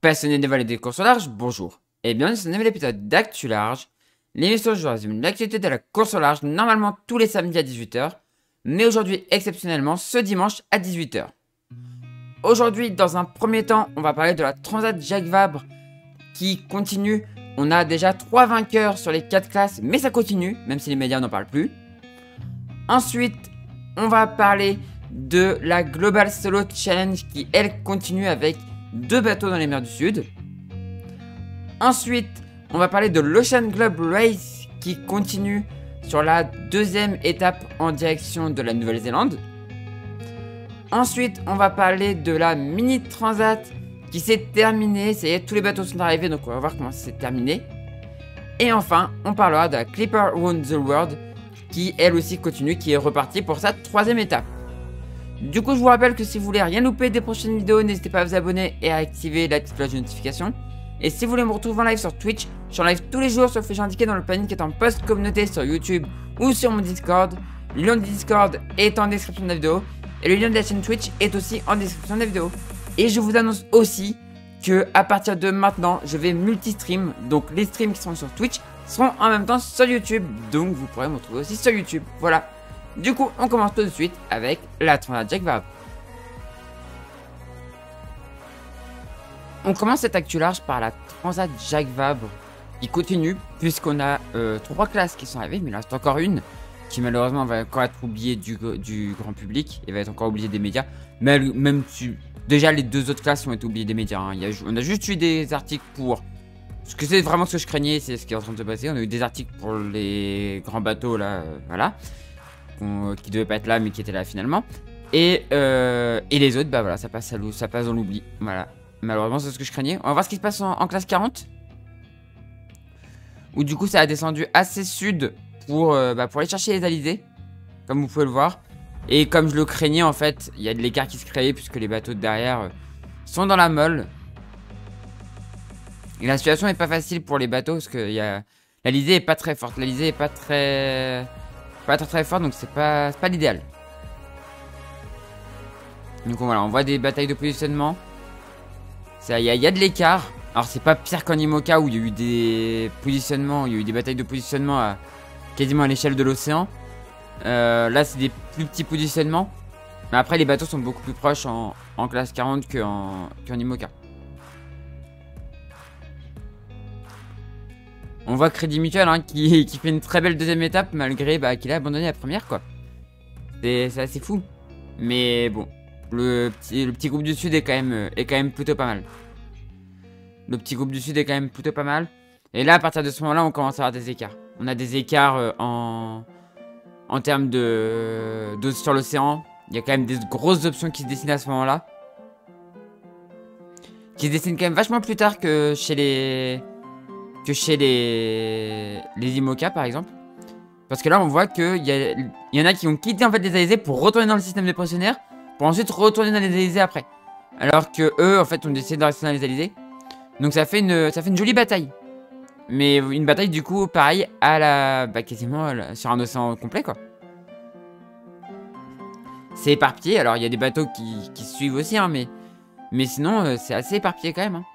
Passionné de voler des courses au large, bonjour. Et bienvenue sur un nouvel épisode d'Actu Large, l'émission où je résume l'actualité de la course au large, normalement tous les samedis à 18 h, mais aujourd'hui exceptionnellement ce dimanche à 18 h. Aujourd'hui, dans un premier temps, on va parler de la Transat Jacques Vabre qui continue. On a déjà 3 vainqueurs sur les 4 classes, mais ça continue, même si les médias n'en parlent plus. Ensuite, on va parler de la Global Solo Challenge qui, elle, continue avec 2 bateaux dans les mers du Sud. Ensuite, on va parler de l'Ocean Globe Race qui continue sur la 2e étape en direction de la Nouvelle-Zélande. Ensuite, on va parler de la Mini Transat qui s'est terminée. Ça y est, tous les bateaux sont arrivés, donc on va voir comment ça s'est terminé. Et enfin, on parlera de la Clipper Around the World qui, elle aussi, continue, qui est repartie pour sa 3e étape. Du coup, je vous rappelle que si vous voulez rien louper des prochaines vidéos, n'hésitez pas à vous abonner et à activer la petite cloche de notification. Et si vous voulez me retrouver en live sur Twitch, je suis en live tous les jours sur le fichier indiqué dans le planning qui est en post communauté sur YouTube ou sur mon Discord. Le lien du Discord est en description de la vidéo et le lien de la chaîne Twitch est aussi en description de la vidéo. Et je vous annonce aussi que à partir de maintenant, je vais multi-stream. Donc les streams qui seront sur Twitch seront en même temps sur YouTube. Donc vous pourrez me retrouver aussi sur YouTube. Voilà. Du coup, on commence tout de suite avec la Transat Jacques Vabre. On commence cette actu large par la Transat Jacques Vabre qui continue puisqu'on a 3 classes qui sont arrivées, mais il reste encore une qui malheureusement va encore être oubliée du grand public et va être encore oubliée des médias. Mais même si déjà les 2 autres classes ont été oubliées des médias, hein. On a juste eu des articles pour... Ce que c'est vraiment ce que je craignais, c'est ce qui est en train de se passer. On a eu des articles pour les grands bateaux là, voilà. Qui devait pas être là mais qui était là finalement, et les autres bah voilà, ça passe dans l'oubli, voilà, malheureusement c'est ce que je craignais. On va voir ce qui se passe en classe 40 où du coup ça a descendu assez sud pour aller chercher les alizés comme vous pouvez le voir, et comme je le craignais en fait il y a de l'écart qui se créait puisque les bateaux de derrière sont dans la molle et la situation est pas facile pour les bateaux parce que l'alizé est pas très forte, l'alizé est pas très fort, donc c'est pas l'idéal. Donc voilà, on voit des batailles de positionnement. Il y a de l'écart. Alors c'est pas pire qu'en IMOCA où il y a eu des positionnements, il y a eu des batailles de positionnement quasiment à l'échelle de l'océan. Là c'est des plus petits positionnements. Mais après les bateaux sont beaucoup plus proches en classe 40 qu'en IMOCA. On voit Crédit Mutuel hein, qui fait une très belle 2e étape malgré qu'il a abandonné la première quoi. C'est assez fou. Mais bon, le petit groupe du Sud est quand même plutôt pas mal. Le petit groupe du Sud est quand même plutôt pas mal. Et là à partir de ce moment là on commence à avoir des écarts. On a des écarts en termes de sur l'océan. Il y a quand même des grosses options qui se dessinent à ce moment là. Qui se dessinent quand même vachement plus tard que chez les IMOCA par exemple. Parce que là on voit qu'il y en a qui ont quitté en fait les alizés pour retourner dans le système des pressionnaires pour ensuite retourner dans les alizés après. Alors que eux en fait ont décidé de rester dans les alizés. Donc ça fait une jolie bataille. Mais une bataille du coup pareil à la... quasiment sur un océan complet quoi. C'est éparpillé, alors il y a des bateaux qui suivent aussi hein, mais sinon c'est assez éparpillé quand même hein.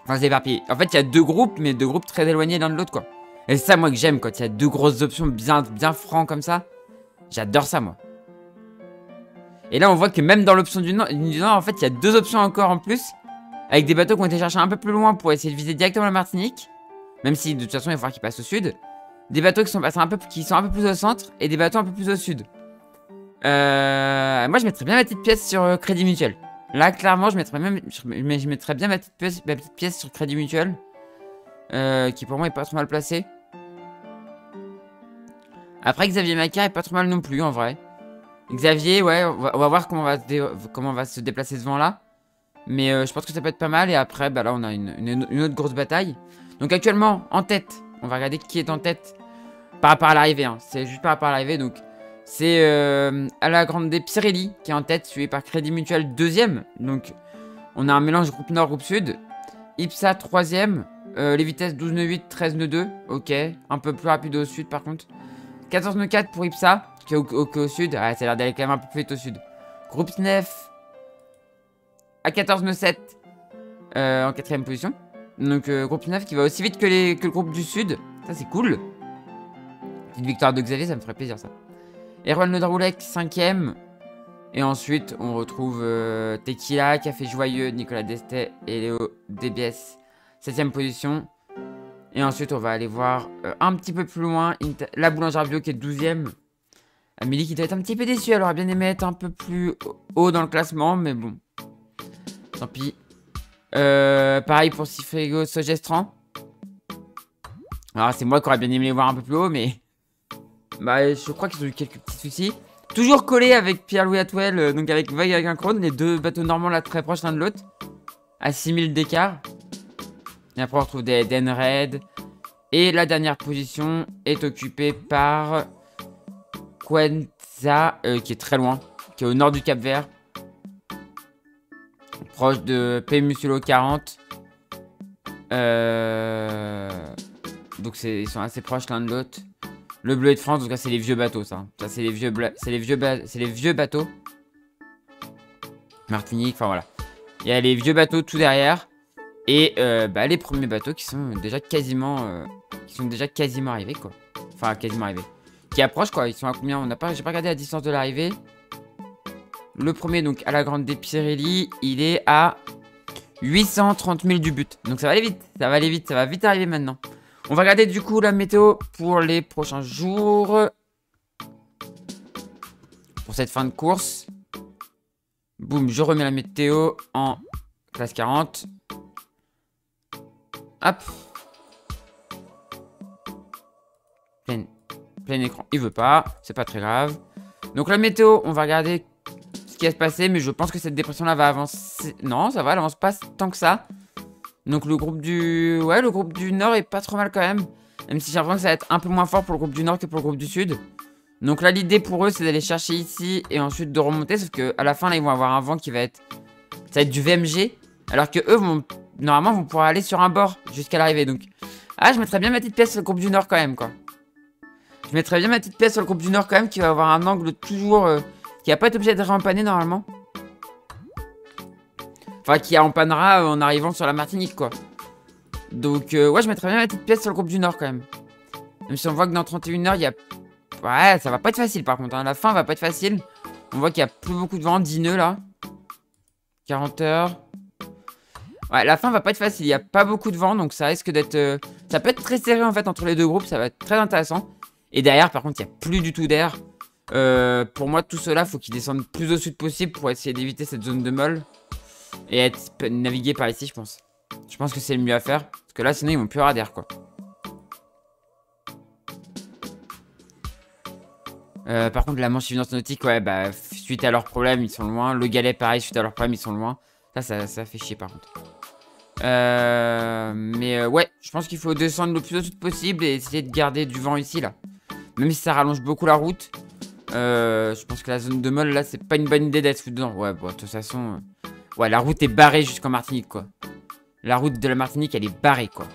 Enfin, c'est éparpillé. En fait, il y a 2 groupes, mais 2 groupes très éloignés l'un de l'autre, quoi. Et c'est ça, moi, que j'aime, quand il y a 2 grosses options bien francs comme ça. J'adore ça, moi. Et là, on voit que même dans l'option du nord, en fait, il y a 2 options encore en plus. Avec des bateaux qui ont été cherchés un peu plus loin pour essayer de viser directement la Martinique. Même si, de toute façon, il va falloir qu'ils passent au sud. Des bateaux qui sont passés qui sont un peu plus au centre et des bateaux un peu plus au sud. Moi, je mettrais bien ma petite pièce sur Crédit Mutuel. Là, clairement, je mettrais bien ma petite pièce sur Crédit Mutuel. Qui pour moi est pas trop mal placé. Après, Xavier Macar est pas trop mal non plus, en vrai. Xavier, ouais, on va voir comment on va se déplacer ce vent-là. Mais je pense que ça peut être pas mal. Et après, là, on a une autre grosse bataille. Donc actuellement, en tête, on va regarder qui est en tête par rapport à l'arrivée. Hein. C'est juste par rapport à l'arrivée, donc... C'est à la Grande des Pirelli qui est en tête, suivi par Crédit Mutuel 2e. Donc on a un mélange groupe nord, groupe sud. IPSA 3e. Les vitesses 12 nœuds 8, 13 nœuds 2. Ok, un peu plus rapide au sud par contre. 14 nœuds 4 pour IPSA, qui est au sud. Ah, ça a l'air d'aller quand même un peu plus vite au sud. Groupe Snef à 14 nœuds 7 en 4ème position. Donc groupe 9 qui va aussi vite que le groupe du sud. Ça c'est cool. Petite victoire de Xavier, ça me ferait plaisir ça. Erwan Le Droulec 5ème. Et ensuite on retrouve Tequila, Café Joyeux, Nicolas Destet et Léo DBS 7ème position. Et ensuite on va aller voir un petit peu plus loin la Boulangère Bio qui est 12ème. Amélie qui doit être un petit peu déçue, elle aurait bien aimé être un peu plus haut dans le classement, mais bon. Tant pis. Pareil pour Sifrigo Sogestran. Alors c'est moi qui aurais bien aimé les voir un peu plus haut, mais... Bah je crois qu'ils ont eu quelques petits soucis. Toujours collé avec Pierre-Louis Atwell, donc avec Vague et Guincrone, les deux bateaux normands là très proches l'un de l'autre. À 6000 d'écart. Et après on retrouve des Den Red. Et la dernière position est occupée par... Quenza, qui est très loin, qui est au nord du Cap Vert. Proche de Pémusulo 40. Donc ils sont assez proches l'un de l'autre. Le Bleu de France, donc là c'est les vieux bateaux ça. Ça c'est les vieux bateaux. Martinique, enfin voilà. Il y a les vieux bateaux tout derrière. Et les premiers bateaux qui sont déjà quasiment arrivés quoi. Enfin quasiment arrivés. Qui approchent quoi, ils sont à combien? J'ai pas regardé la distance de l'arrivée. Le premier donc à la Grande des Pirelli, il est à 830 000 du but. Donc ça va aller vite, ça va vite arriver maintenant. On va regarder du coup la météo pour les prochains jours. Pour cette fin de course. Boum, je remets la météo en classe 40. Hop. Plein écran, il veut pas, c'est pas très grave. Donc la météo, on va regarder ce qui va se passer, mais je pense que cette dépression là va avancer. Non, ça va, elle avance pas tant que ça. Donc le groupe du... Ouais, le groupe du nord est pas trop mal quand même. Même si j'ai l'impression que ça va être un peu moins fort pour le groupe du nord que pour le groupe du sud. Donc là, l'idée pour eux, c'est d'aller chercher ici et ensuite de remonter. Sauf qu'à la fin, là, ils vont avoir un vent qui va être... Ça va être du VMG. Alors que eux, normalement, vont pouvoir aller sur un bord jusqu'à l'arrivée. Donc, je mettrais bien ma petite pièce sur le groupe du nord quand même, quoi. Je mettrais bien ma petite pièce sur le groupe du nord quand même, qui va avoir un angle toujours... qui va pas être obligé de réempanner normalement. Enfin, qui empannera en arrivant sur la Martinique, quoi. Donc, ouais, je mettrais bien ma petite pièce sur le groupe du nord quand même. Même si on voit que dans 31 heures, il y a... Ouais, ça va pas être facile par contre, hein. La fin va pas être facile. On voit qu'il y a plus beaucoup de vent, 10 nœuds là. 40 heures. Ouais, la fin va pas être facile, il y a pas beaucoup de vent, donc ça risque d'être... Ça peut être très serré en fait entre les deux groupes, ça va être très intéressant. Et derrière, par contre, il n'y a plus du tout d'air. Pour moi, tout cela, faut qu'ils descendent plus au sud possible pour essayer d'éviter cette zone de molle. Et naviguer par ici, je pense. Je pense que c'est le mieux à faire. Parce que là, sinon, ils vont plus avoir d'air, quoi. Par contre, la Manche Évidence Nautique, ouais, bah, suite à leurs problèmes, ils sont loin. Le Galet, pareil, suite à leurs problèmes, ils sont loin. Ça fait chier, par contre. Ouais, je pense qu'il faut descendre le plus au sud possible et essayer de garder du vent ici, là. Même si ça rallonge beaucoup la route. Je pense que la zone de molle, là, c'est pas une bonne idée d'être foutu dedans. Ouais, bon, de toute façon... Ouais, la route est barrée jusqu'en Martinique, quoi. La route de la Martinique, elle est barrée, quoi.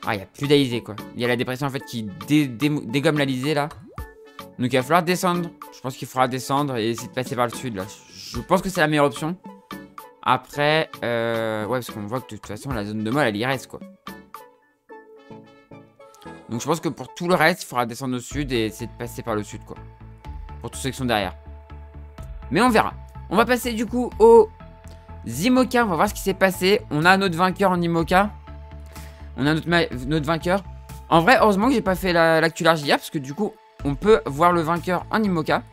Ah, il n'y a plus d'alizé, quoi. Il y a la dépression, en fait, qui dégomme l'alizé, là. Donc, il va falloir descendre. Je pense qu'il faudra descendre et essayer de passer par le sud, là. Je pense que c'est la meilleure option. Après, ouais, parce qu'on voit que, de toute façon, la zone de molle, elle y reste, quoi. Donc, je pense que pour tout le reste, il faudra descendre au sud et essayer de passer par le sud, quoi. Pour tous ceux qui sont derrière. Mais on verra. On va passer, du coup, aux IMOCA, on va voir ce qui s'est passé. On a notre vainqueur en IMOCA. On a notre vainqueur. En vrai, heureusement que j'ai pas fait l'actu large hier, parce que du coup, on peut voir le vainqueur en IMOCA.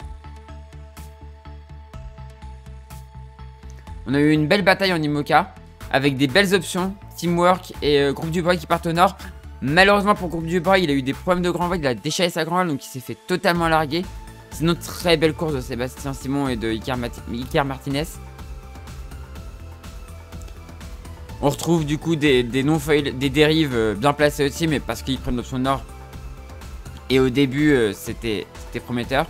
On a eu une belle bataille en IMOCA, avec des belles options, Teamwork et Groupe du Breuil qui partent au nord. Malheureusement pour Groupe du Breuil, il a eu des problèmes de grand voile, il a déchiré sa grand voile, donc il s'est fait totalement larguer. C'est une très belle course de Sébastien Simon et de Iker Martinez. On retrouve du coup des dérives bien placées aussi, mais parce qu'ils prennent l'option nord. Et au début, c'était prometteur.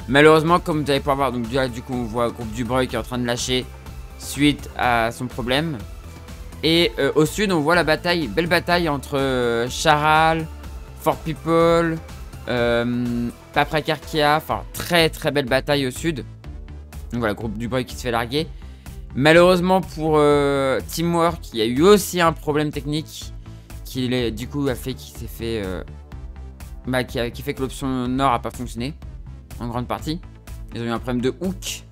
Malheureusement, comme vous allez pouvoir voir, donc là, du coup, on voit Groupe du Breuil qui est en train de lâcher suite à son problème. Et au sud, on voit la bataille, belle bataille entre Charal, Fort People, Paprakarkia. Enfin, très très belle bataille au sud. Donc voilà, Groupe du Breuil qui se fait larguer. Malheureusement pour Teamwork, il y a eu aussi un problème technique qui du coup a fait qu'il s'est fait qui fait que l'option nord a pas fonctionné en grande partie. Ils ont eu un problème de hook.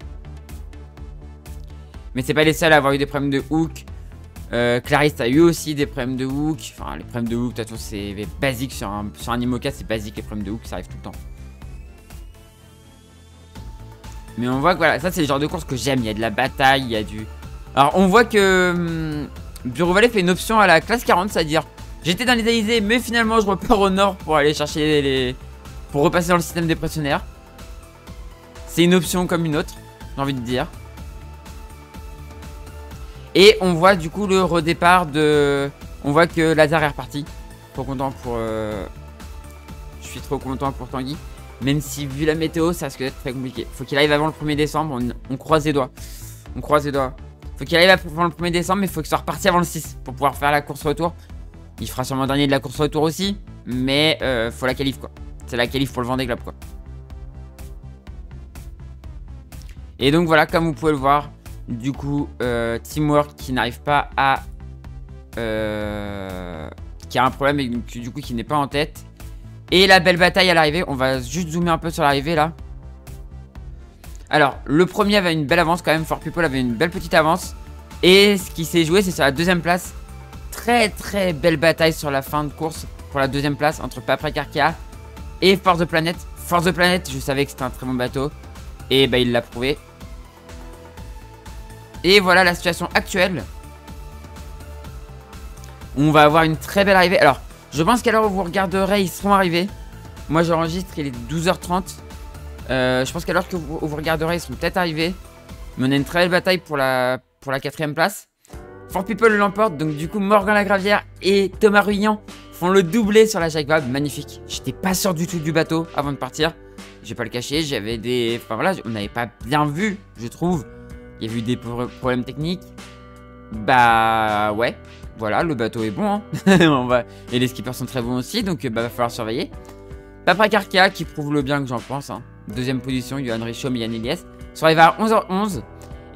Mais c'est pas les seuls à avoir eu des problèmes de hook. Clarisse a eu aussi des problèmes de hook. Enfin, les problèmes de hook, de toute façon, c'est basique sur un IMOCA, c'est basique les problèmes de hook, ça arrive tout le temps. Mais on voit que voilà, ça c'est le genre de course que j'aime. Il y a de la bataille, il y a du. Alors, on voit que Bureau Valley fait une option à la classe 40, c'est-à-dire j'étais dans les Alizés, mais finalement je repars au nord pour aller chercher les. Pour repasser dans le système dépressionnaire. C'est une option comme une autre, j'ai envie de dire. Et on voit du coup le redépart de... On voit que Lazare est reparti. Trop content pour... Je suis trop content pour Tanguy. Même si vu la météo, ça risque d'être très compliqué. Faut qu'il arrive avant le 1er décembre. On croise les doigts. On croise les doigts. Faut qu'il arrive avant le 1er décembre, mais faut qu'il soit reparti avant le 6 pour pouvoir faire la course retour. Il fera sûrement dernier de la course retour aussi. Mais faut la qualif quoi. C'est la qualif pour le Vendée Globe quoi. Et donc voilà, comme vous pouvez le voir... Du coup, Teamwork qui n'arrive pas à... qui a un problème et du coup qui n'est pas en tête. Et la belle bataille à l'arrivée. On va juste zoomer un peu sur l'arrivée là. Alors, le premier avait une belle avance quand même. For People avait une belle petite avance. Et ce qui s'est joué, c'est sur la deuxième place. Très très belle bataille sur la fin de course pour la deuxième place entre Paprika et Force the Planet. Force the Planet, je savais que c'était un très bon bateau. Et bah il l'a prouvé. Et voilà la situation actuelle. On va avoir une très belle arrivée. Alors, je pense qu'à l'heure où vous regarderez, ils seront arrivés. Moi, j'enregistre, il est 12h30. Je pense qu'à l'heure où vous regarderez, ils seront peut-être arrivés. Mais on a une très belle bataille pour la 4ème place. For People l'emporte. Donc, du coup, Morgan Lagravière et Thomas Ruyant font le doublé sur la Jacques Vabre. Magnifique. J'étais pas sûr du tout du bateau avant de partir. Je vais pas le cacher. J'avais des... Enfin, voilà, on n'avait pas bien vu, je trouve. Il y a eu des problèmes techniques. Bah ouais. Voilà, le bateau est bon. Hein. Et les skippers sont très bons aussi. Donc bah, va falloir surveiller. Paprika qui prouve le bien que j'en pense. Hein. Deuxième position, Johan Richaum et Yann Eliès. Sont arrivés à 11h11.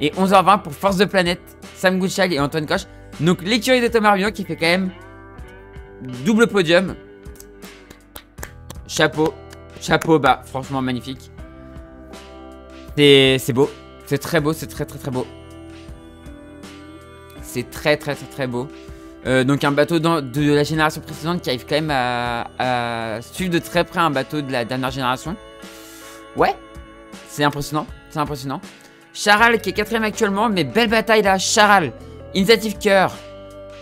Et 11h20 pour Force the Planet, Sam Goodchild et Antoine Coche. Donc l'écurie de Thomas Ruyant qui fait quand même double podium. Chapeau. Chapeau bas. Franchement magnifique. C'est beau. C'est très beau, c'est très beau. C'est très beau. Donc un bateau de la génération précédente qui arrive quand même à suivre de très près un bateau de la dernière génération. Ouais, c'est impressionnant, c'est impressionnant. Charal qui est 4ème actuellement, mais belle bataille là. Charal, Initiative Cœur,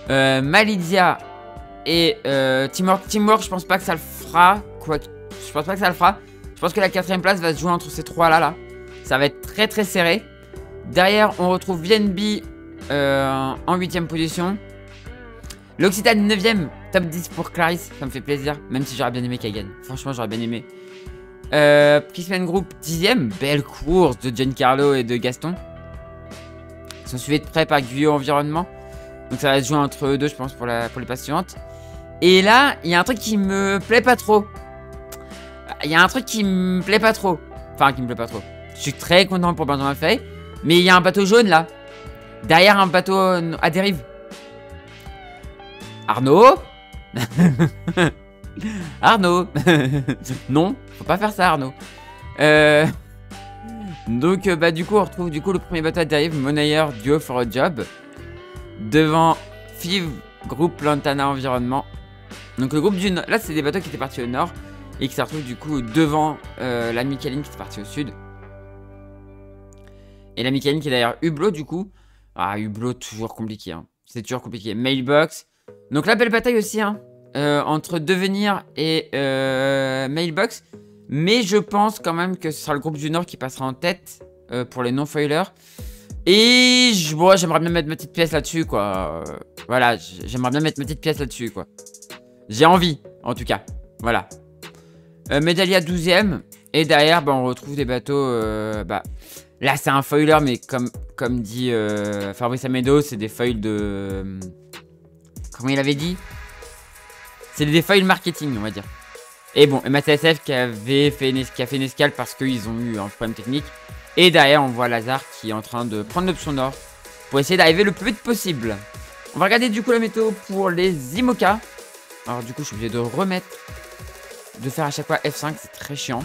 Malidia et Teamwork, je pense pas que ça le fera. Je pense pas que ça le fera. Je pense que la 4ème place va se jouer entre ces trois là. Ça va être très serré. Derrière, on retrouve VNB en 8ème position. L'Occitane 9ème, top 10 pour Clarisse. Ça me fait plaisir, même si j'aurais bien aimé qu'elle gagne. Franchement, j'aurais bien aimé. Prisman Group 10ème. Belle course de Giancarlo et de Gaston. Ils sont suivis de près par Guyot Environnement. Donc ça va se jouer entre eux deux, je pense, pour les places suivantes. Et là, il y a un truc qui me plaît pas trop. Enfin, qui me plaît pas trop. Je suis très content pour Benjamin Fay. Mais il y a un bateau jaune là. Derrière un bateau à dérive. Arnaud. Arnaud. Non, faut pas faire ça Arnaud. Donc bah du coup on retrouve le premier bateau à dérive. Monnayer Duo for a Job. Devant Fiv Group Lantana Environnement. Donc le groupe du nord. Là c'est des bateaux qui étaient partis au nord. Et qui se retrouvent du coup devant la Micheline qui est partie au sud. Et la Micheline qui est d'ailleurs Hublot du coup. Ah Hublot toujours compliqué hein. C'est toujours compliqué. Mailbox. Donc la belle bataille aussi hein. Entre Devenir et Mailbox. Mais je pense quand même que ce sera le groupe du Nord qui passera en tête pour les non-foilers. Et bon, j'aimerais bien mettre ma petite pièce là-dessus quoi. Voilà, j'aimerais bien mettre ma petite pièce là-dessus quoi. J'ai envie en tout cas. Voilà. Medalia 12ème. Et derrière, bah, on retrouve des bateaux. Là, c'est un foiler, mais comme dit Fabrice Amedo, c'est des foils de. Comment il avait dit? C'est des foils marketing, on va dire. Et bon, MATSF qui a fait une escale parce qu'ils ont eu un problème technique. Et derrière, on voit Lazare qui est en train de prendre l'option nord pour essayer d'arriver le plus vite possible. On va regarder du coup la météo pour les IMOCA. Alors du coup je suis obligé de remettre, de faire à chaque fois F5, c'est très chiant.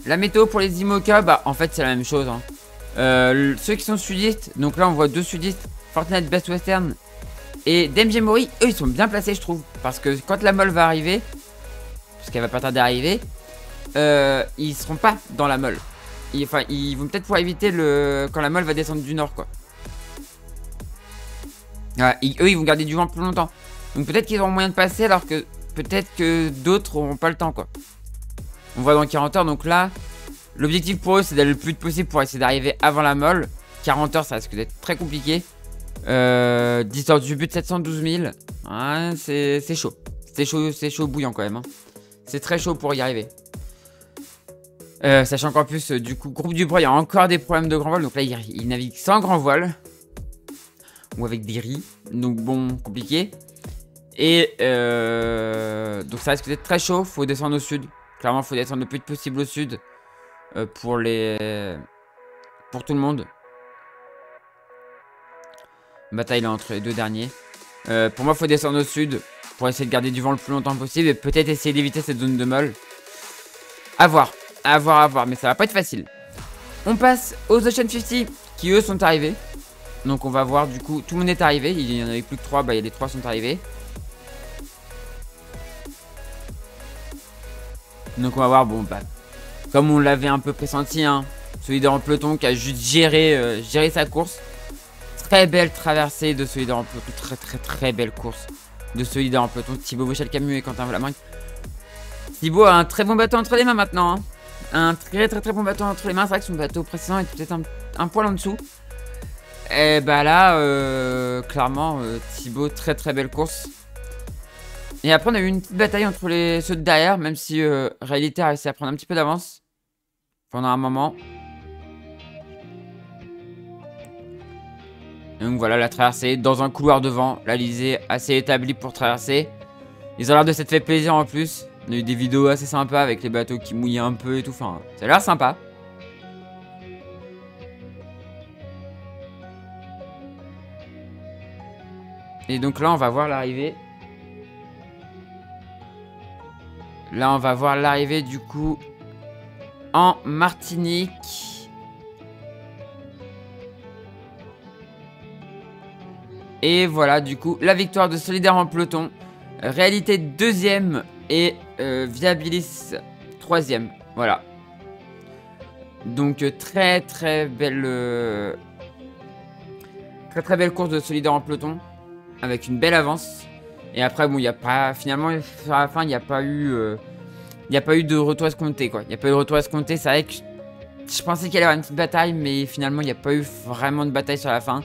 La météo pour les IMOCA, bah en fait c'est la même chose. Hein. Ceux qui sont sudistes, donc là on voit deux sudistes, Fortnite Best Western et DMG Mori, eux ils sont bien placés je trouve. Parce que quand la molle va arriver, parce qu'elle va pas tarder à arriver, ils seront pas dans la molle. Enfin ils vont peut-être pouvoir éviter quand la molle va descendre du nord quoi. Eux ils vont garder du vent plus longtemps. Donc peut-être qu'ils auront moyen de passer alors que peut-être que d'autres auront pas le temps quoi. On voit dans 40 heures donc là l'objectif pour eux c'est d'aller le plus vite possible pour essayer d'arriver avant la molle. 40 heures ça risque d'être très compliqué. Distance du but 712 000. Ouais, c'est chaud. C'est chaud bouillant quand même. Hein. C'est très chaud pour y arriver. Sachant qu'en plus du coup groupe du Bras il y a encore des problèmes de grand voile. Donc là il navigue sans grand voile. Ou avec des riz. Donc bon compliqué. Et donc ça risque d'être très chaud. Faut descendre au sud. Clairement faut descendre le plus vite possible au sud. Pour tout le monde. Bataille là entre les deux derniers. Pour moi faut descendre au sud. Pour essayer de garder du vent le plus longtemps possible. Et peut-être essayer d'éviter cette zone de molle. À voir. À voir. Mais ça va pas être facile. On passe aux Ocean 50. Qui eux sont arrivés. Donc on va voir du coup. Tout le monde est arrivé. Il y en avait plus que 3. Bah les 3 sont arrivés. Donc on va voir. Bon bah. Comme on l'avait un peu pressenti. Hein, Solidaire en peloton qui a juste géré sa course. Très belle traversée de Solidaire en peloton. Très belle course de Solidaire en peloton. Thibaut Bochel Camus et Quentin Vlaminck. Thibaut a un très bon bateau entre les mains maintenant. Hein. Un très bon bateau entre les mains. C'est vrai que son bateau précédent est peut-être un poil en dessous. Et bah là, clairement, Thibaut, très belle course. Et après, on a eu une petite bataille entre ceux de derrière. Même si Réalité a réussi à prendre un petit peu d'avance. Pendant un moment. Donc voilà la traversée dans un couloir devant. L'Alizé assez établi pour traverser. Ils ont l'air de s'être fait plaisir en plus. On a eu des vidéos assez sympas avec les bateaux qui mouillaient un peu et tout. Enfin, ça a l'air sympa. Et donc là, on va voir l'arrivée. Là, on va voir l'arrivée du coup en Martinique. Et voilà, du coup, la victoire de Solidaire en peloton. Réalité deuxième et Viabilis troisième. Voilà. Donc très belle très belle course de Solidaire en peloton avec une belle avance. Et après bon il y a pas finalement sur la fin il n'y a pas eu de retour escompté quoi. Il n'y a pas eu de retour escompté. C'est vrai que je pensais qu'il y allait y avoir une petite bataille mais finalement il n'y a pas eu vraiment de bataille sur la fin.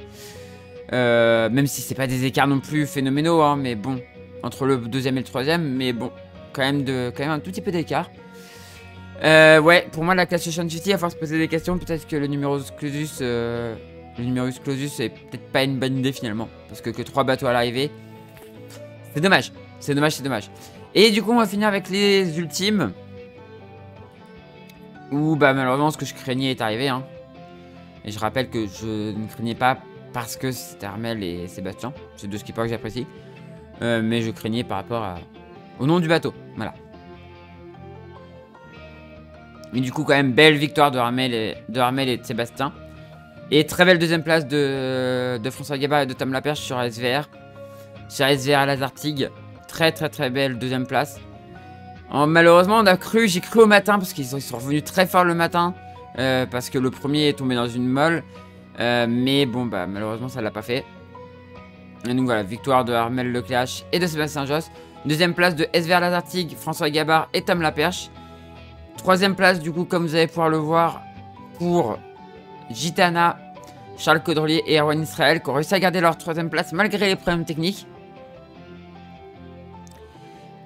Même si c'est pas des écarts non plus phénoménaux hein, mais bon entre le deuxième et le troisième mais bon quand même un tout petit peu d'écart. Ouais pour moi la classe Ocean 50 à force de poser des questions peut-être que le numerus clausus est peut-être pas une bonne idée finalement parce que 3 bateaux à l'arrivée c'est dommage. Et du coup on va finir avec les ultimes où bah malheureusement ce que je craignais est arrivé hein. Et je rappelle que je ne craignais pas parce que c'était Armel et Sébastien, c'est deux skippers que j'apprécie, mais je craignais par rapport au nom du bateau, voilà. Mais du coup quand même belle victoire de Armel et de Sébastien. Et très belle deuxième place de François Gabard et de Tom Laperche sur SVR. Sur SVR Lazartigue. Très belle deuxième place. Malheureusement j'ai cru au matin parce qu'ils sont revenus très fort le matin. Parce que le premier est tombé dans une molle. Mais bon bah malheureusement ça l'a pas fait. Et donc voilà, victoire de Armel Lecléache et de Sébastien Josse. Deuxième place de SVR Lazartigue, François Gabard et Tom Laperche. Troisième place du coup comme vous allez pouvoir le voir pour Gitana, Charles Caudrelier et Erwan Israël qui ont réussi à garder leur troisième place malgré les problèmes techniques.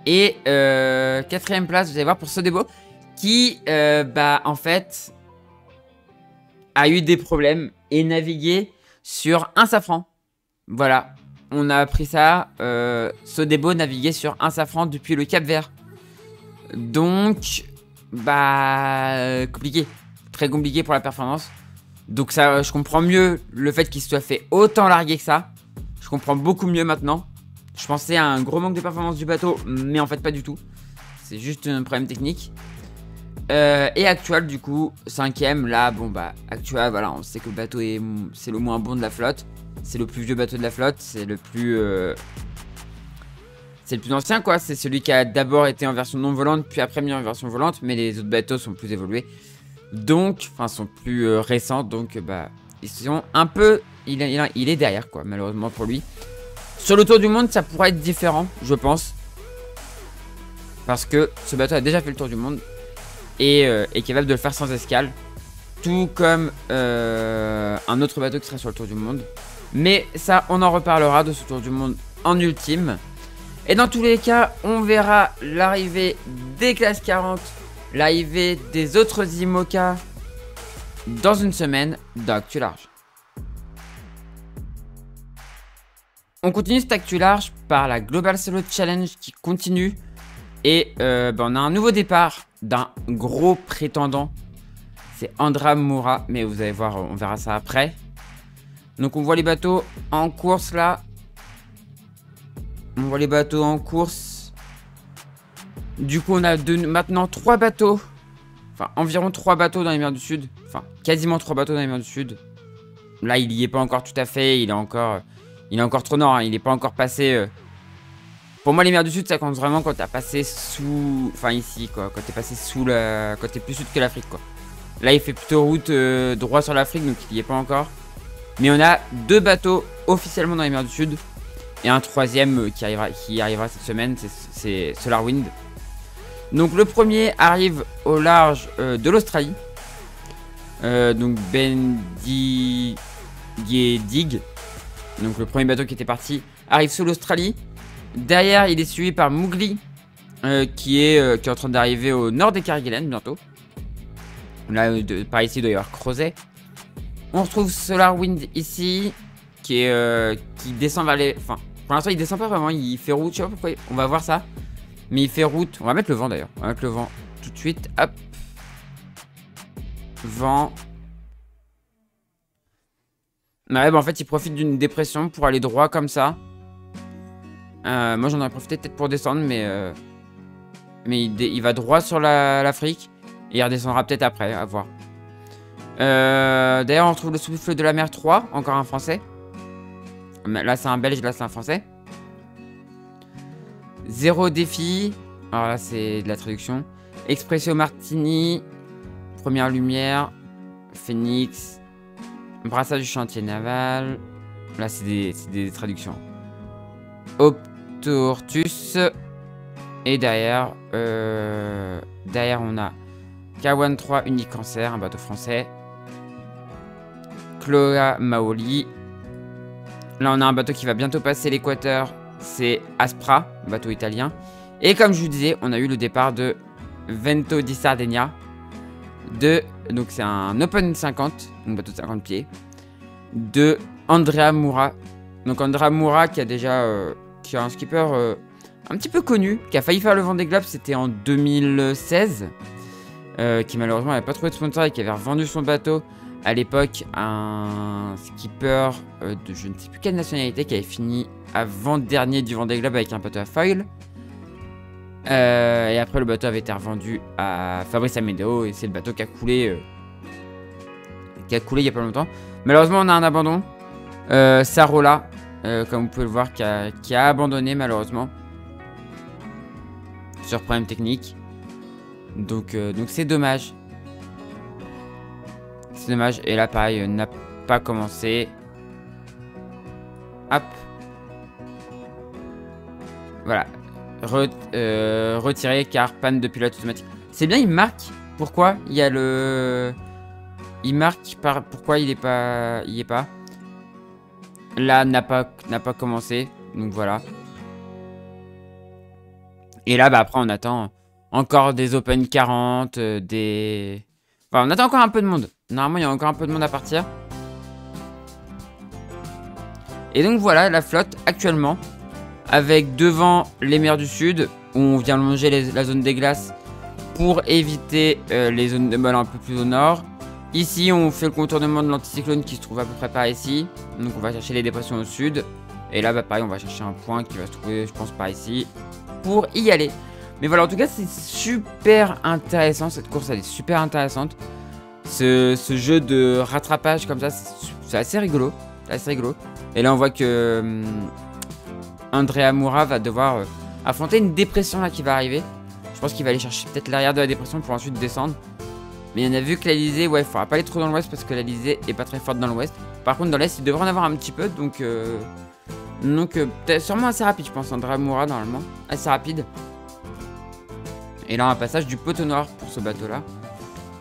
Et quatrième place, vous allez voir pour Sodebo qui bah en fait a eu des problèmes et navigué sur un safran. Voilà, on a appris ça. Sodebo naviguait sur un safran depuis le Cap Vert. Donc, bah, compliqué. très compliqué pour la performance. Donc ça, je comprends mieux le fait qu'il se soit fait autant larguer que ça. Je comprends beaucoup mieux maintenant. Je pensais à un gros manque de performance du bateau, mais en fait pas du tout. C'est juste un problème technique. Et Actual du coup, 5ème, là, bon bah, Actual, voilà, on sait que le bateau c'est le moins bon de la flotte. C'est le plus vieux bateau de la flotte, c'est le plus ancien quoi. C'est celui qui a d'abord été en version non volante, puis après mis en version volante, mais les autres bateaux sont plus évolués. Donc, enfin, sont plus récents, donc bah, ils sont un peu, il est derrière quoi, malheureusement pour lui. Sur le tour du monde, ça pourrait être différent, je pense. Parce que ce bateau a déjà fait le tour du monde et est capable de le faire sans escale. Tout comme un autre bateau qui sera sur le tour du monde. Mais ça, on en reparlera de ce tour du monde en ultime. Et dans tous les cas, on verra l'arrivée des classes 40, l'arrivée des autres IMOCA dans une semaine dans Actu Large. On continue cette Actu Large par la Global Solo Challenge qui continue. Et on a un nouveau départ d'un gros prétendant. C'est Andrea Moura, mais vous allez voir, on verra ça après. Donc on voit les bateaux en course là. On voit les bateaux en course. Du coup on a maintenant 3 bateaux. Enfin environ 3 bateaux dans les mers du Sud. Enfin quasiment 3 bateaux dans les mers du Sud. Là il y est pas encore tout à fait. Il est encore trop nord. Hein. Il n'est pas encore passé. Pour moi les mers du Sud ça compte vraiment quand t'as passé sous. Enfin ici quoi. Quand t'es passé sous la. Quand t'es plus sud que l'Afrique quoi. Là il fait plutôt route droit sur l'Afrique donc il n'y est pas encore. Mais on a 2 bateaux officiellement dans les mers du Sud. Et un 3ème qui arrivera cette semaine, c'est SolarWind. Donc le premier arrive au large de l'Australie. Donc Bendigeid. Donc le premier bateau qui était parti arrive sous l'Australie. Derrière il est suivi par Mowgli. Qui est en train d'arriver au nord des Kerguelen bientôt. Là par ici il doit y avoir Crozet. On retrouve SolarWind ici, qui descend vers les... Enfin, pour l'instant, il descend pas vraiment, il fait route, je sais pas pourquoi, on va voir ça. Mais il fait route, on va mettre le vent d'ailleurs, on va mettre le vent tout de suite, hop. Vent. Ouais, bah en fait, il profite d'une dépression pour aller droit comme ça. Moi, j'en aurais profité peut-être pour descendre, mais il va droit sur l'Afrique, et il redescendra peut-être après, à voir. D'ailleurs on retrouve le souffle de la mer 3, encore un français. Là c'est un belge, là c'est un français. Zéro défi. Alors là c'est de la traduction. Expresso Martini. Première lumière. Phoenix. Brassage du chantier naval. Là c'est des traductions. Optortus. Et derrière on a Kawan 3 Unique Cancer, un bateau français. Chloa Maoli. Là on a un bateau qui va bientôt passer l'équateur. C'est Aspra, bateau italien. Et comme je vous disais, on a eu le départ de Vento di Sardegna. Donc c'est un Open 50, un bateau de 50 pieds. De Andrea Moura. Donc Andrea Moura qui a déjà qui est un skipper un petit peu connu. Qui a failli faire le Vendée Globe, c'était en 2016. Qui malheureusement n'avait pas trouvé de sponsor et qui avait revendu son bateau à l'époque à un skipper de je ne sais plus quelle nationalité qui avait fini avant-dernier du Vendée Globe avec un bateau à foil. Et après le bateau avait été revendu à Fabrice Amedeo et c'est le bateau qui a coulé il y a pas longtemps. Malheureusement on a un abandon. Sarola, comme vous pouvez le voir, qui a abandonné malheureusement. Sur problème technique. Donc c'est dommage. C'est dommage. Et là pareil, n'a pas commencé. Hop. Voilà. Retiré car panne de pilote automatique. C'est bien, il marque. Pourquoi il y a le... Il marque par... Pourquoi il est pas... Il y est pas. Là, n'a pas commencé. Donc voilà. Et là, bah après, on attend... Encore des Open 40, des... Enfin, on attend encore un peu de monde. Normalement, il y a encore un peu de monde à partir. Et donc, voilà la flotte actuellement. Avec devant les mers du Sud, où on vient longer la zone des glaces pour éviter les zones de molle un peu plus au nord. Ici, on fait le contournement de l'anticyclone qui se trouve à peu près par ici. Donc on va chercher les dépressions au sud. Et là, bah pareil, on va chercher un point qui va se trouver, je pense, par ici. Pour y aller. Mais voilà, en tout cas, c'est super intéressant. Cette course, elle est super intéressante. Ce jeu de rattrapage comme ça, c'est assez rigolo. C'est assez rigolo. Et là, on voit que Andrea Moura va devoir affronter une dépression là qui va arriver. Je pense qu'il va aller chercher peut-être l'arrière de la dépression pour ensuite descendre. Mais on a vu que l'Alizé, ouais, il faudra pas aller trop dans l'ouest parce que l'Alizé est pas très forte dans l'ouest. Par contre, dans l'est, il devrait en avoir un petit peu. Donc peut-être sûrement assez rapide, je pense. Andrea Moura, normalement. Assez rapide. Et là, un passage du poteau noir pour ce bateau-là.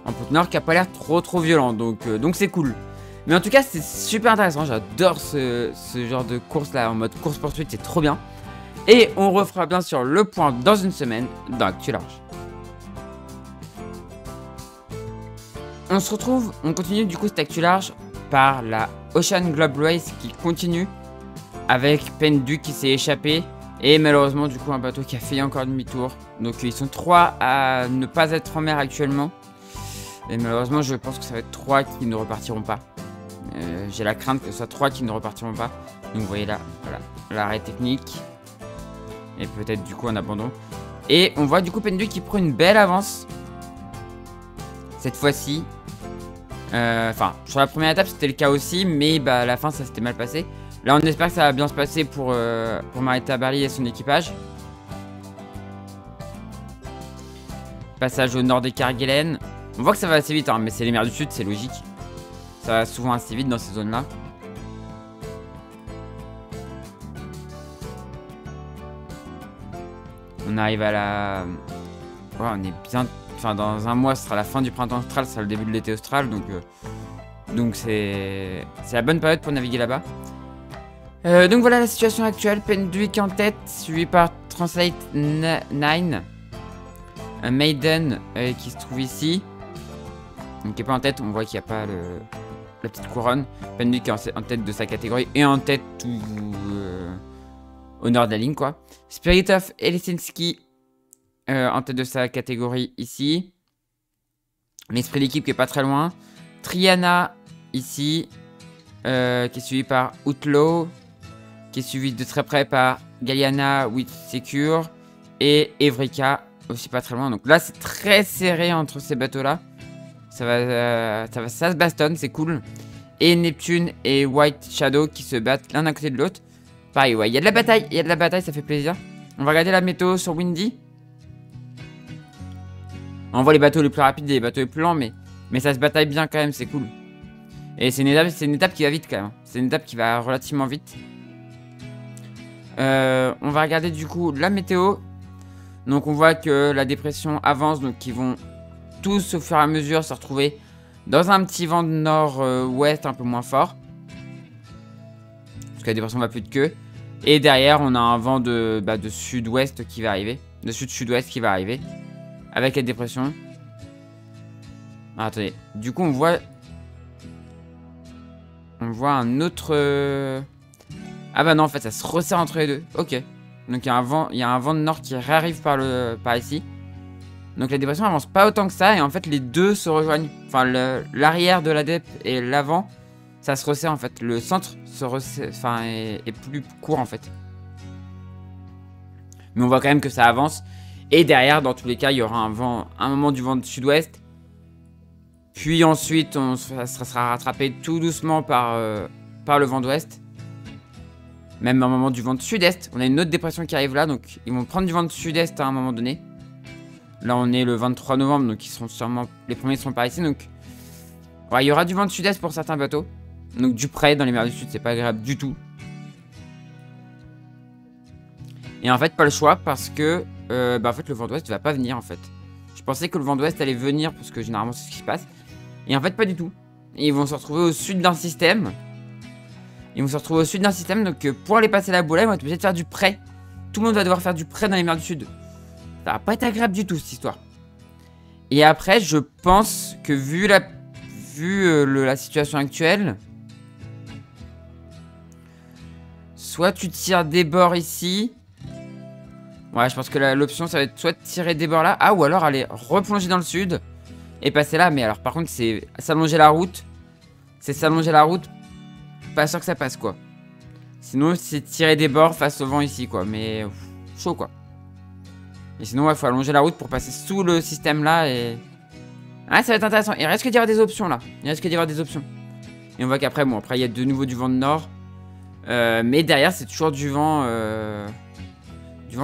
Un poteau noir qui a pas l'air trop violent. Donc c'est cool. Mais en tout cas, c'est super intéressant. J'adore ce genre de course-là en mode course-poursuite. C'est trop bien. Et on refera bien sûr le point dans une semaine dans Actu Large. On se retrouve, on continue du coup cette Actu Large par la Ocean Globe Race qui continue avec Pendu qui s'est échappé et malheureusement du coup un bateau qui a fait encore demi-tour. Donc ils sont 3 à ne pas être en mer actuellement et malheureusement je pense que ça va être 3 qui ne repartiront pas. J'ai la crainte que ce soit 3 qui ne repartiront pas. Donc vous voyez là, voilà, l'arrêt technique et peut-être du coup un abandon. Et on voit du coup Pendu qui prend une belle avance cette fois-ci. Enfin, sur la première étape c'était le cas aussi, mais bah, à la fin ça s'était mal passé. Là on espère que ça va bien se passer pour Marita Barley et son équipage. Passage au nord des Kerguelen. On voit que ça va assez vite, hein, mais c'est les mers du sud, c'est logique. Ça va souvent assez vite dans ces zones-là. On arrive à la... Ouais, on est bien... Enfin, dans un mois, ce sera la fin du printemps austral, ce sera le début de l'été austral, donc c'est la bonne période pour naviguer là-bas. Donc voilà la situation actuelle. Penduick en tête, suivi par Translate 9, Maiden qui se trouve ici, donc qui n'est pas en tête. On voit qu'il n'y a pas la petite couronne. Penduick est en tête de sa catégorie et en tête tout au nord de la ligne, quoi. Spirit of Helsinki en tête de sa catégorie ici. L'esprit d'équipe qui est pas très loin. Triana ici, qui est suivi par Outlaw, qui est suivi de très près par Galliana with Secure et Evrika aussi pas très loin. Donc là c'est très serré entre ces bateaux là. Ça se bastonne, c'est cool. Et Neptune et White Shadow qui se battent l'un à côté de l'autre. Pareil, ouais, il y a de la bataille, ça fait plaisir. On va regarder la météo sur Windy. On voit les bateaux les plus rapides et les bateaux les plus lents, mais ça se bataille bien quand même, c'est cool. Et c'est une étape qui va vite quand même. C'est une étape qui va relativement vite. On va regarder du coup la météo. Donc on voit que la dépression avance, donc ils vont tous au fur et à mesure se retrouver dans un petit vent de nord-ouest un peu moins fort. Parce que la dépression va plus de queue. Et derrière on a un vent de sud-ouest qui va arriver. De sud-sud-ouest qui va arriver. Avec la dépression. Ah, attendez. Du coup, on voit un autre... Ah bah non, en fait, ça se resserre entre les deux. Ok. Donc, il y a un vent de nord qui réarrive par ici. Donc, la dépression avance pas autant que ça. Et en fait, les deux se rejoignent. Enfin, l'arrière de la dép et l'avant, ça se resserre en fait. Le centre se resserre, enfin, est plus court en fait. Mais on voit quand même que ça avance. Et derrière, dans tous les cas, il y aura un moment du vent de sud-ouest. Puis ensuite, ça sera rattrapé tout doucement par le vent d'ouest. Même un moment du vent de sud-est. On a une autre dépression qui arrive là, donc ils vont prendre du vent de sud-est à un moment donné. Là, on est le 23 novembre, donc les premiers seront par ici. Donc, ouais, il y aura du vent de sud-est pour certains bateaux. Donc du près, dans les mers du sud, c'est pas agréable du tout. Et en fait, pas le choix parce que en fait, le vent d'ouest va pas venir en fait. Je pensais que le vent d'ouest allait venir parce que généralement c'est ce qui se passe. Et en fait, pas du tout. Ils vont se retrouver au sud d'un système. Donc pour aller passer la boule, ils vont être obligés de faire du près. Tout le monde va devoir faire du près dans les mers du sud. Ça va pas être agréable du tout cette histoire. Et après, je pense que vu la situation actuelle, soit tu tires des bords ici. Ouais, je pense que l'option ça va être soit de tirer des bords là. Ah, ou alors aller replonger dans le sud. et passer là. Mais alors par contre c'est s'allonger la route. C'est s'allonger la route. Pas sûr que ça passe quoi. Sinon c'est tirer des bords face au vent ici quoi. Mais chaud quoi. Et sinon il faut allonger la route pour passer sous le système là et... Ah ça va être intéressant. Il reste que d'y avoir des options là. Il reste que d'y avoir des options. Et on voit qu'après bon après il y a de nouveau du vent de nord. Mais derrière c'est toujours du vent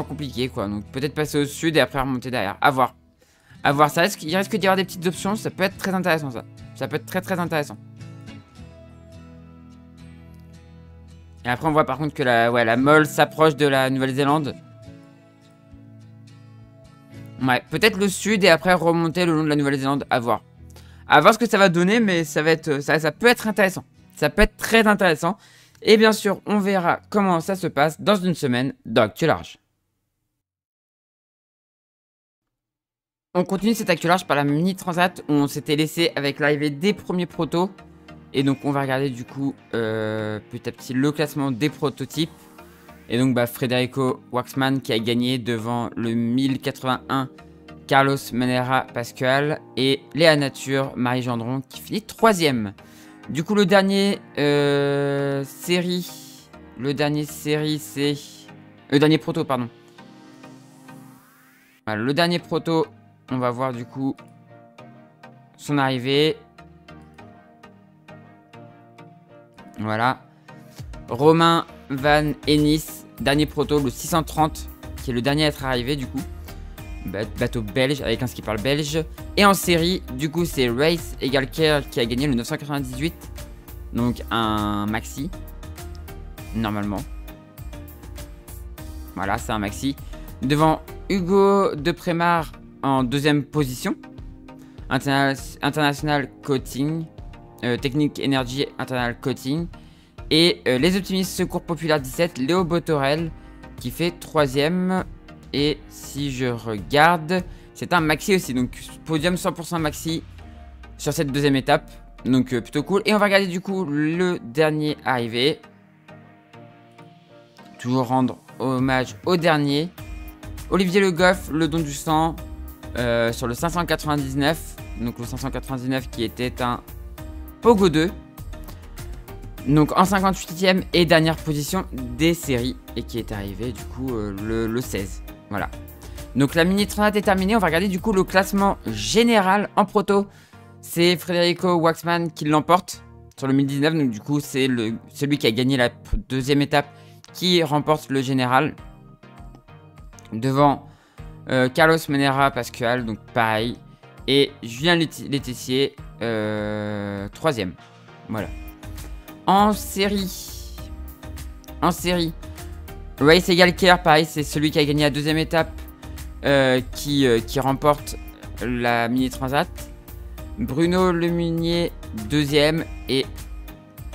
compliqué quoi. Donc peut-être passer au sud et après remonter derrière. À voir. À voir. Ça reste, il reste que d'y avoir des petites options. Ça peut être très intéressant ça. Ça peut être très très intéressant. Et après on voit par contre que la Mole s'approche de la Nouvelle-Zélande. Ouais, peut-être le sud et après remonter le long de la Nouvelle-Zélande, à voir. À voir ce que ça va donner, mais ça va être, ça peut être intéressant. Ça peut être très intéressant. Et bien sûr, on verra comment ça se passe dans une semaine dans Actu Large. On continue cette Actu Large par la Mini Transat où on s'était laissé avec l'arrivée des premiers protos. Et donc on va regarder du coup petit à petit le classement des prototypes. Et donc Federico Waxman qui a gagné devant le 1081 Carlos Manera Pascual et Léa Nature Marie Gendron qui finit 3ème. Du coup le dernier série c'est... Le dernier proto pardon. Voilà, le dernier proto, on va voir du coup son arrivée. Voilà. Romain Van Ennis, dernier proto, le 630, qui est le dernier à être arrivé du coup. Bateau belge, avec un skipper belge. Et en série, du coup, c'est Race Egalker qui a gagné le 998. Donc un maxi. Normalement. Voilà, c'est un maxi. Devant Hugo de Prémar en 2ème position. International Coating. Technique Energy International Coating. Et les optimistes Secours Populaire 17, Léo Botorel qui fait 3ème. Et si je regarde, c'est un maxi aussi. Donc podium 100% maxi sur cette 2ème étape. Donc plutôt cool. Et on va regarder du coup le dernier arrivé. Toujours rendre hommage au dernier. Olivier Le Goff, le don du sang sur le 599. Donc le 599 qui était un Pogo 2. Donc en 58ème et dernière position des séries. Et qui est arrivé du coup le 16. Voilà. Donc la mini transat est terminée. On va regarder du coup le classement général en proto. C'est Federico Waxman qui l'emporte sur le 1019. Donc du coup c'est celui qui a gagné la 2ème étape qui remporte le général. Devant Carlos Manera Pascual. Donc pareil. Et Julien Létissier 3ème. Voilà. En série, Race Egalker, pareil, c'est celui qui a gagné la 2ème étape qui remporte la mini transat. Bruno Lemunier 2ème et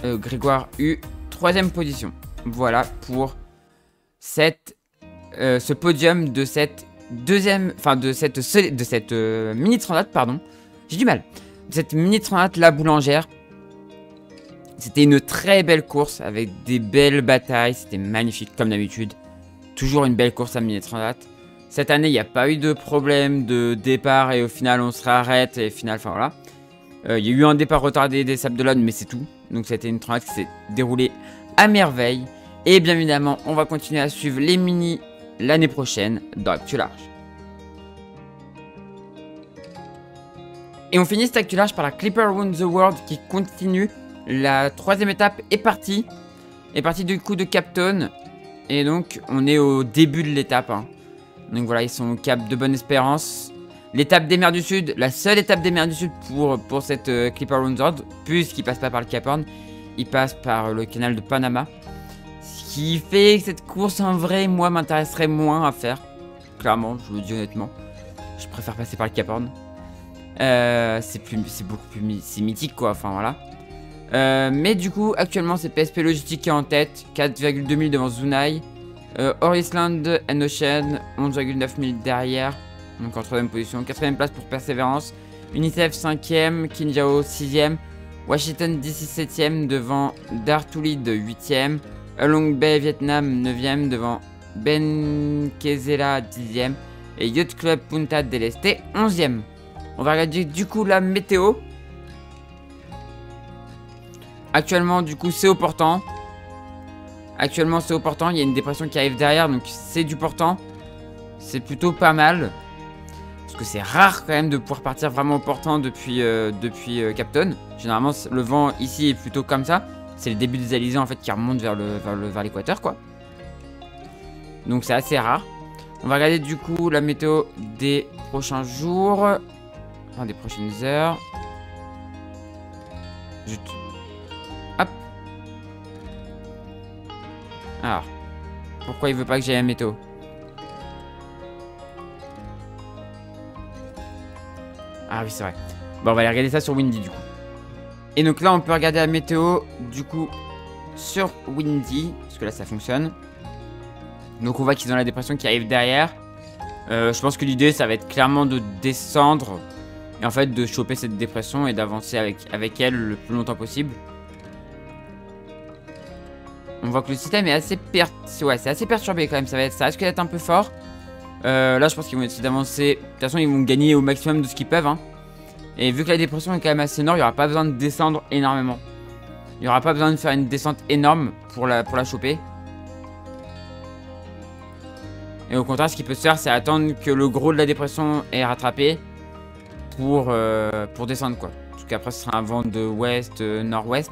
Grégoire Hu 3ème position. Voilà pour ce podium de cette mini transat, pardon. J'ai du mal. Cette mini transat La Boulangère. C'était une très belle course avec des belles batailles. C'était magnifique comme d'habitude. Toujours une belle course à mini transat. Cette année, il n'y a pas eu de problème de départ et au final, on se réarrête et au final, enfin voilà. Il y a eu un départ retardé des Sables d'Olonne, mais c'est tout. Donc c'était une transat qui s'est déroulée à merveille. Et bien évidemment, on va continuer à suivre les mini l'année prochaine dans Actu Large. Et on finit cette Actu Large par la Clipper Round the World qui continue. La 3ème étape est partie. Est partie du coup de Capton. Et donc on est au début de l'étape. Hein. Donc voilà, ils sont au Cap de Bonne-Espérance. L'étape des mers du Sud, la seule étape des mers du Sud pour cette Clipper Round the World. Puisqu'il passe pas par le Cap Horn, il passe par le canal de Panama. Ce qui fait que cette course en vrai, moi, m'intéresserait moins à faire. Clairement, je vous le dis honnêtement. Je préfère passer par le Cap Horn. C'est beaucoup plus mythique quoi, enfin voilà. Mais du coup, actuellement, c'est PSP Logistique qui est en tête. 4,2 000 devant Zunai. Horisland and Ocean, 11,9 000 derrière. Donc en 3ème position. 4ème place pour Persévérance. UNICEF 5ème. Kinjao 6ème. Washington DC 7ème devant Dartoulid 8ème. Along Bay Vietnam 9ème devant Ben Kezela 10ème. Et Yacht Club Punta del Este 11ème. On va regarder du coup la météo. Actuellement, du coup, c'est au portant. Actuellement, c'est au portant. Il y a une dépression qui arrive derrière, donc c'est du portant. C'est plutôt pas mal. Parce que c'est rare quand même de pouvoir partir vraiment au portant depuis Captain. Généralement, le vent ici est plutôt comme ça. C'est le début des alizés en fait qui remonte vers l'équateur, quoi. Donc c'est assez rare. On va regarder du coup la météo des prochains jours. Enfin, des prochaines heures. Hop. Alors. Pourquoi il veut pas que j'aille à la météo? Ah oui, c'est vrai. Bon, on va aller regarder ça sur Windy du coup. Et donc là, on peut regarder la météo du coup sur Windy. Parce que là, ça fonctionne. Donc on voit qu'ils ont la dépression qui arrive derrière. Je pense que l'idée, ça va être clairement de descendre. Et en fait, de choper cette dépression et d'avancer avec elle le plus longtemps possible. On voit que le système est assez perturbé quand même. Ça risque d'être un peu fort. Là, je pense qu'ils vont essayer d'avancer. De toute façon, ils vont gagner au maximum de ce qu'ils peuvent. Hein. Et vu que la dépression est quand même assez nord, il n'y aura pas besoin de descendre énormément. Il n'y aura pas besoin de faire une descente énorme pour la choper. Et au contraire, ce qui peut se faire, c'est attendre que le gros de la dépression est rattrapé pour descendre, quoi. Parce qu'après, ce sera un vent de ouest, nord-ouest.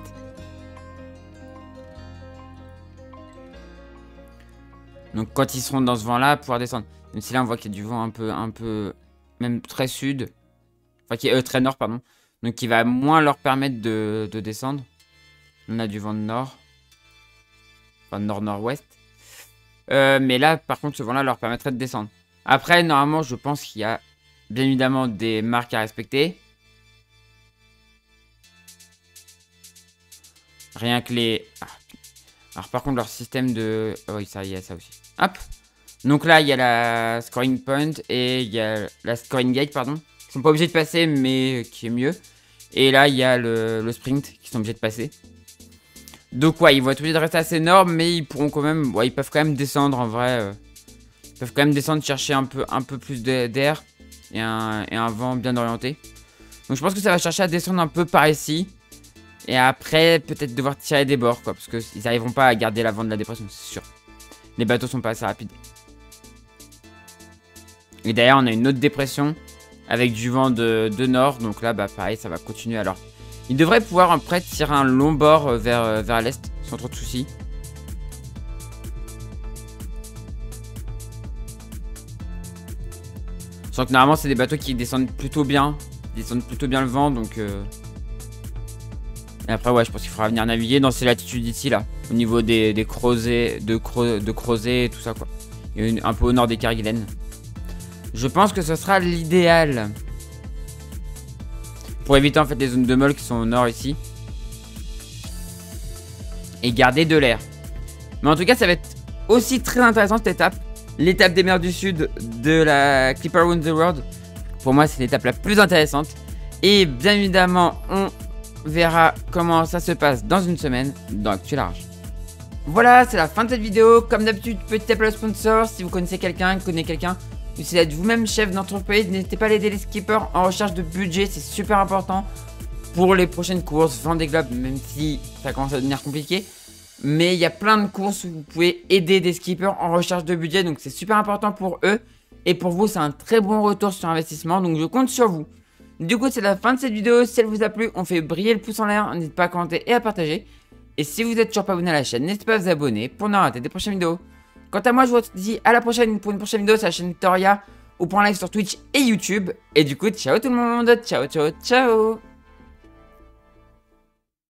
Donc quand ils seront dans ce vent-là, pouvoir descendre. Même si là, on voit qu'il y a du vent un peu, même très sud. Enfin, qui est très nord, pardon. Donc qui va moins leur permettre de descendre. On a du vent de nord. Enfin, nord-nord-ouest. Mais là, par contre, ce vent-là leur permettrait de descendre. Après, normalement, je pense qu'il y a bien évidemment des marques à respecter. Rien que les... Ah. Alors par contre, leur système de... Oh oui, ça, il y a ça aussi. Hop. Donc là, il y a la scoring point et il y a la scoring gate, pardon. Ils sont pas obligés de passer, mais qui est mieux. Et là, il y a le sprint qui sont obligés de passer. Donc ouais, ils vont être obligés de rester assez énormes, mais ils pourront quand même... Ouais, ils peuvent quand même descendre en vrai. Ils peuvent quand même descendre, chercher un peu plus d'air et un vent bien orienté. Donc je pense que ça va chercher à descendre un peu par ici. Et après, peut-être devoir tirer des bords, quoi. Parce qu'ils n'arriveront pas à garder l'avant de la dépression, c'est sûr. Les bateaux sont pas assez rapides. Et derrière, on a une autre dépression. Avec du vent de nord. Donc là, bah pareil, ça va continuer. Alors, ils devraient pouvoir après tirer un long bord vers l'est. Sans trop de soucis. Sans que normalement, c'est des bateaux qui descendent plutôt bien. Ils descendent plutôt bien le vent, donc... Et après, ouais, je pense qu'il faudra venir naviguer dans ces latitudes ici, là. Au niveau des creusets, de creusets et tout ça, quoi. Et un peu au nord des Kerguelen. Je pense que ce sera l'idéal. Pour éviter, en fait, les zones de molle qui sont au nord, ici. Et garder de l'air. Mais en tout cas, ça va être aussi très intéressant, cette étape. L'étape des mers du sud de la Clipper Around the World. Pour moi, c'est l'étape la plus intéressante. Et bien évidemment, on verra comment ça se passe dans une semaine dans Actu Large. Voilà, c'est la fin de cette vidéo. Comme d'habitude, petit appel au sponsor. Si vous connaissez quelqu'un, ou si vous êtes vous-même chef d'entreprise, n'hésitez pas à aider les skippers en recherche de budget. C'est super important pour les prochaines courses Vendée Globe, même si ça commence à devenir compliqué. Mais il y a plein de courses où vous pouvez aider des skippers en recherche de budget. Donc c'est super important pour eux. Et pour vous, c'est un très bon retour sur investissement. Donc je compte sur vous. Du coup, c'est la fin de cette vidéo. Si elle vous a plu, on fait briller le pouce en l'air. N'hésitez pas à commenter et à partager. Et si vous êtes toujours pas abonné à la chaîne, n'hésitez pas à vous abonner pour ne rater des prochaines vidéos. Quant à moi, je vous dis à la prochaine pour une prochaine vidéo sur la chaîne Toria ou pour un live sur Twitch et YouTube. Et du coup, ciao tout le monde. Ciao, ciao, ciao.